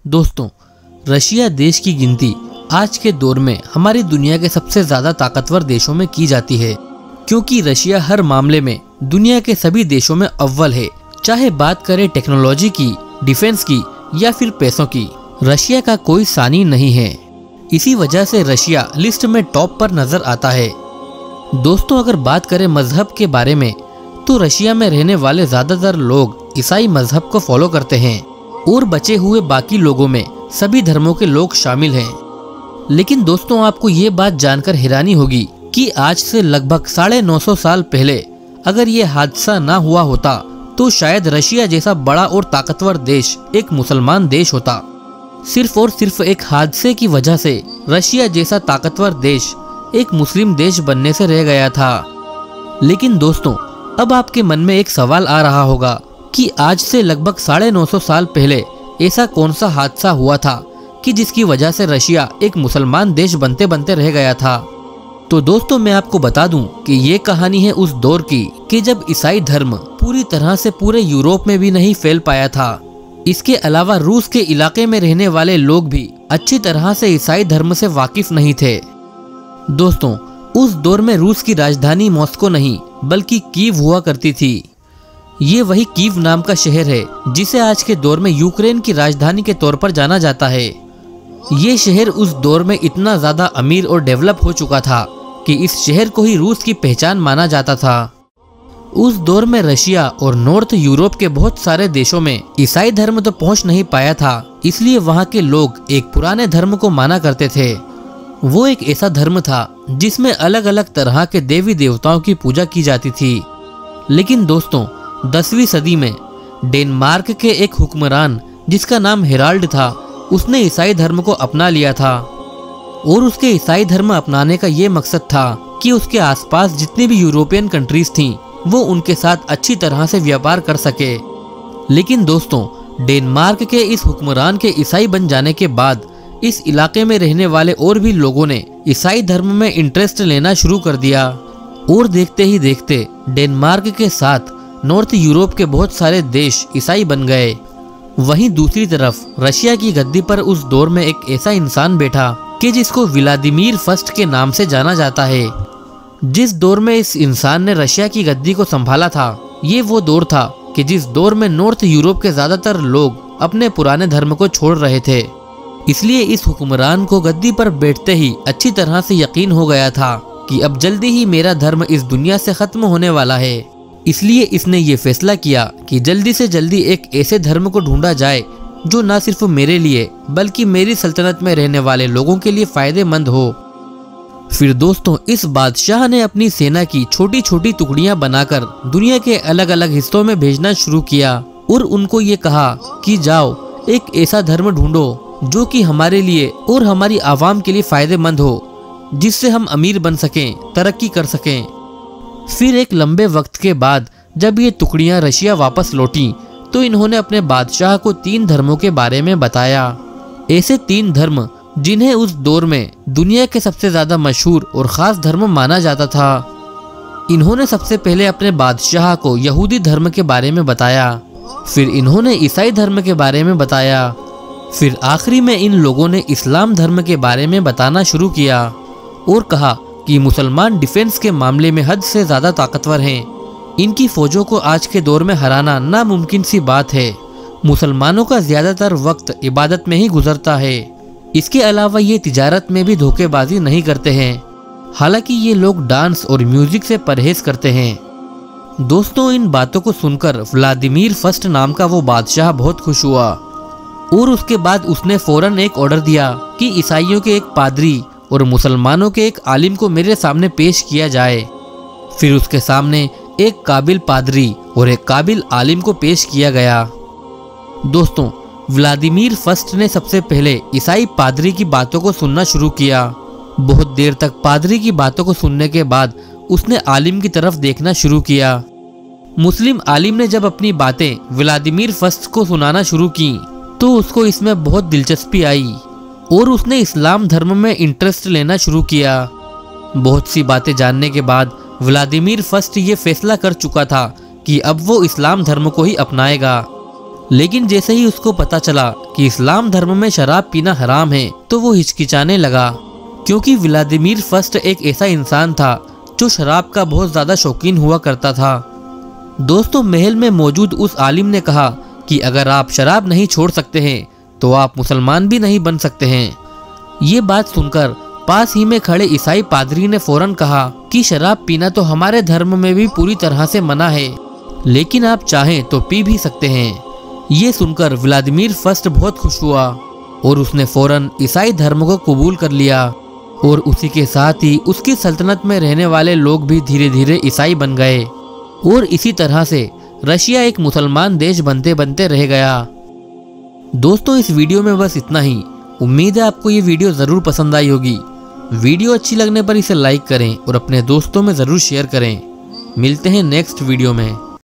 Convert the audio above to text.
दोस्तों, रशिया देश की गिनती आज के दौर में हमारी दुनिया के सबसे ज्यादा ताकतवर देशों में की जाती है, क्योंकि रशिया हर मामले में दुनिया के सभी देशों में अव्वल है। चाहे बात करें टेक्नोलॉजी की, डिफेंस की या फिर पैसों की, रशिया का कोई सानी नहीं है। इसी वजह से रशिया लिस्ट में टॉप पर नजर आता है। दोस्तों, अगर बात करें मजहब के बारे में तो रशिया में रहने वाले ज्यादातर लोग ईसाई मजहब को फॉलो करते हैं और बचे हुए बाकी लोगों में सभी धर्मों के लोग शामिल हैं। लेकिन दोस्तों, आपको ये बात जानकर हैरानी होगी कि आज से लगभग 950 साल पहले अगर ये हादसा ना हुआ होता तो शायद रशिया जैसा बड़ा और ताकतवर देश एक मुसलमान देश होता। सिर्फ और सिर्फ एक हादसे की वजह से रशिया जैसा ताकतवर देश एक मुस्लिम देश बनने से रह गया था। लेकिन दोस्तों, अब आपके मन में एक सवाल आ रहा होगा कि आज से लगभग 950 साल पहले ऐसा कौन सा हादसा हुआ था कि जिसकी वजह से रशिया एक मुसलमान देश बनते बनते रह गया था। तो दोस्तों, मैं आपको बता दूं कि ये कहानी है उस दौर की कि जब ईसाई धर्म पूरी तरह से पूरे यूरोप में भी नहीं फैल पाया था। इसके अलावा रूस के इलाके में रहने वाले लोग भी अच्छी तरह से ईसाई धर्म से वाकिफ नहीं थे। दोस्तों, उस दौर में रूस की राजधानी मॉस्को नहीं बल्कि कीव हुआ करती थी। ये वही कीव नाम का शहर है जिसे आज के दौर में यूक्रेन की राजधानी के तौर पर जाना जाता है। ये शहर उस दौर में इतना ज्यादा अमीर और डेवलप हो चुका था कि इस शहर को ही रूस की पहचान माना जाता था। उस दौर में रशिया और नॉर्थ यूरोप के बहुत सारे देशों में ईसाई धर्म तो पहुंच नहीं पाया था, इसलिए वहां के लोग एक पुराने धर्म को माना करते थे। वो एक ऐसा धर्म था जिसमें अलग अलग तरह के देवी देवताओं की पूजा की जाती थी। लेकिन दोस्तों, 10वीं सदी में डेनमार्क के एक हुक्मरान जिसका नाम हेराल्ड था, उसने ईसाई धर्म को अपना लिया था और उसके ईसाई धर्म अपनाने का ये मकसद था कि उसके आसपास जितनी भी यूरोपियन कंट्रीज थीं वो उनके साथ अच्छी तरह से व्यापार कर सके। लेकिन दोस्तों, डेनमार्क के इस हुक्मरान के ईसाई बन जाने के बाद इस इलाके में रहने वाले और भी लोगों ने ईसाई धर्म में इंटरेस्ट लेना शुरू कर दिया और देखते ही देखते डेनमार्क के साथ नॉर्थ यूरोप के बहुत सारे देश ईसाई बन गए। वहीं दूसरी तरफ रशिया की गद्दी पर उस दौर में एक ऐसा इंसान बैठा कि जिसको व्लादिमीर फर्स्ट के नाम से जाना जाता है। जिस दौर में इस इंसान ने रशिया की गद्दी को संभाला था, ये वो दौर था कि जिस दौर में नॉर्थ यूरोप के ज्यादातर लोग अपने पुराने धर्म को छोड़ रहे थे। इसलिए इस हुक्मरान को गद्दी पर बैठते ही अच्छी तरह से यकीन हो गया था कि अब जल्दी ही मेरा धर्म इस दुनिया से खत्म होने वाला है। इसलिए इसने ये फैसला किया कि जल्दी से जल्दी एक ऐसे धर्म को ढूंढा जाए जो न सिर्फ मेरे लिए बल्कि मेरी सल्तनत में रहने वाले लोगों के लिए फायदेमंद हो। फिर दोस्तों, इस बादशाह ने अपनी सेना की छोटी छोटी टुकड़ियां बनाकर दुनिया के अलग अलग हिस्सों में भेजना शुरू किया और उनको ये कहा कि जाओ एक ऐसा धर्म ढूंढो जो कि हमारे लिए और हमारी आवाम के लिए फायदेमंद हो, जिससे हम अमीर बन सकें, तरक्की कर सकें। फिर एक लंबे वक्त के बाद जब ये टुकड़ियां रशिया वापस लौटी तो इन्होंने अपने बादशाह को 3 धर्मों के बारे में बताया। ऐसे 3 धर्म जिन्हें उस दौर में दुनिया के सबसे ज्यादा मशहूर और खास धर्म माना जाता था। इन्होंने सबसे पहले अपने बादशाह को यहूदी धर्म के बारे में बताया, फिर इन्होंने ईसाई धर्म के बारे में बताया, फिर आखिरी में इन लोगों ने इस्लाम धर्म के बारे में बताना शुरू किया और कहा कि मुसलमान डिफेंस के मामले में हद से ज्यादा ताकतवर हैं। इनकी फौजों को आज के दौर में हराना नामुमकिन सी बात है। मुसलमानों का ज्यादातर वक्त इबादत में ही गुजरता है। इसके अलावा ये तिजारत में भी धोखेबाजी नहीं करते हैं। हालांकि ये लोग डांस और म्यूजिक से परहेज करते हैं। दोस्तों, इन बातों को सुनकर व्लादिमीर फर्स्ट नाम का वो बादशाह बहुत खुश हुआ और उसके बाद उसने फौरन एक ऑर्डर दिया कि ईसाइयों के एक पादरी और मुसलमानों के एक आलिम को मेरे सामने पेश किया जाए। फिर उसके सामने एक काबिल पादरी और एक काबिल आलिम को पेश किया गया। दोस्तों, व्लादिमीर फर्स्ट ने सबसे पहले ईसाई पादरी की बातों को सुनना शुरू किया। बहुत देर तक पादरी की बातों को सुनने के बाद उसने आलिम की तरफ देखना शुरू किया। मुस्लिम आलिम ने जब अपनी बातें व्लादिमीर फर्स्ट को सुनाना शुरू की तो उसको इसमें बहुत दिलचस्पी आई और उसने इस्लाम धर्म में इंटरेस्ट लेना शुरू किया। बहुत सी बातें जानने के बाद व्लादिमीर फर्स्ट ये फैसला कर चुका था कि अब वो इस्लाम धर्म को ही अपनाएगा। लेकिन जैसे ही उसको पता चला कि इस्लाम धर्म में शराब पीना हराम है तो वो हिचकिचाने लगा, क्योंकि व्लादिमीर फर्स्ट एक ऐसा इंसान था जो शराब का बहुत ज़्यादा शौकीन हुआ करता था। दोस्तों, महल में मौजूद उस आलिम ने कहा कि अगर आप शराब नहीं छोड़ सकते हैं तो आप मुसलमान भी नहीं बन सकते हैं। ये बात सुनकर पास ही में खड़े ईसाई पादरी ने फौरन कहा कि शराब पीना तो हमारे धर्म में भी पूरी तरह से मना है, लेकिन आप चाहें तो पी भी सकते हैं। ये सुनकर व्लादिमीर फर्स्ट बहुत खुश हुआ और उसने फौरन ईसाई धर्म को कबूल कर लिया, और उसी के साथ ही उसकी सल्तनत में रहने वाले लोग भी धीरे धीरे ईसाई बन गए, और इसी तरह से रशिया एक मुसलमान देश बनते बनते रह गया। दोस्तों, इस वीडियो में बस इतना ही। उम्मीद है आपको ये वीडियो ज़रूर पसंद आई होगी। वीडियो अच्छी लगने पर इसे लाइक करें और अपने दोस्तों में ज़रूर शेयर करें। मिलते हैं नेक्स्ट वीडियो में।